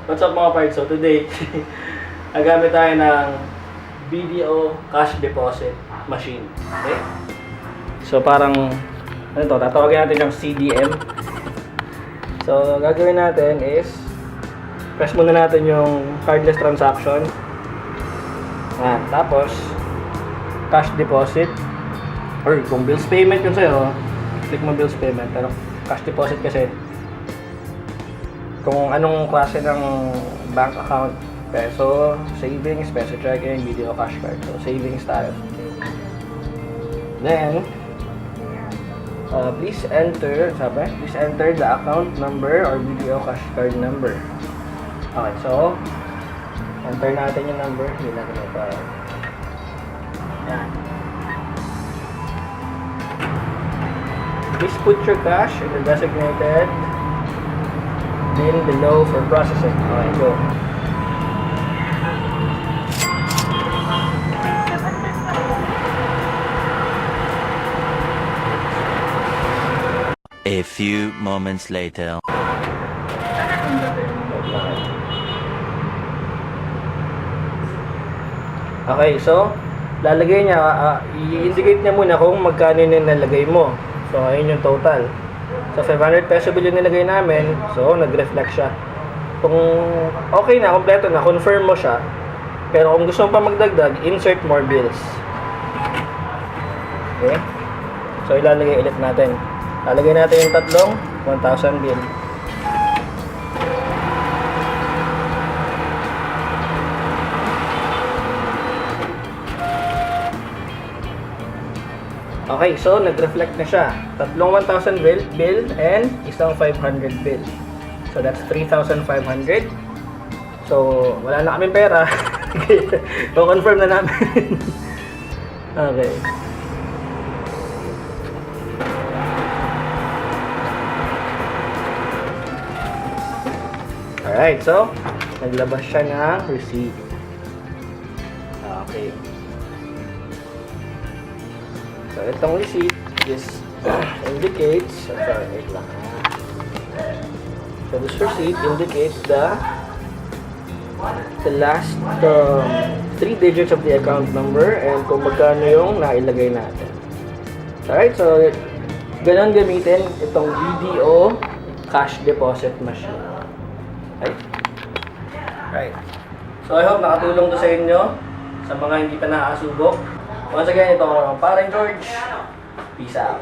What's up mga parts? So today, nagamit tayo ng video cash deposit machine. Okay? So parang, ano to, tatawagin natin yung CDM. So gagawin natin is, press muna natin yung cardless transaction. Yan. Tapos, cash deposit. Or kung bills payment yun sa'yo, click mo bills payment. Pero cash deposit kasi, kung anong klase ng bank account, peso, savings, peso checking, video cash card. So, savings tayo. Then, please enter the account number or video cash card number. Okay, so, enter natin yung number. Hindi natin ito. Yan. Please put your cash in the designated bin below for processing. Okay, go. A few moments later. Okay, so lalagay niya, i-indicate niya muna kung magkano yung nalagay mo. So, ayun yung total. So, 500 peso bill yung nilagay namin. So, nag-reflect siya. Kung okay na, kompleto na, confirm mo siya. Pero kung gusto mo pa magdagdag, insert more bills. Okay? So, ilalagay ulit natin. Lalagay natin yung tatlong 1,000 bill. Okay, so nag-reflect na siya. Tatlong 1,000 bill and isang 500 bill. So that's 3,500. So wala na kaming pera. So confirm na namin. Okay. Alright, so naglabas siya ng receipt. Okay. So, itong receipt is indicates, sorry, wait lang. So, this receipt indicates the last 3 digits of the account number and kung magkano yung nailagay natin. Alright, so, ganun gamitin itong video cash deposit machine. Right. So, I hope nakatulong to sa inyo, sa mga hindi pa nakasubok. Once again, ito ako, Parang George. Peace out.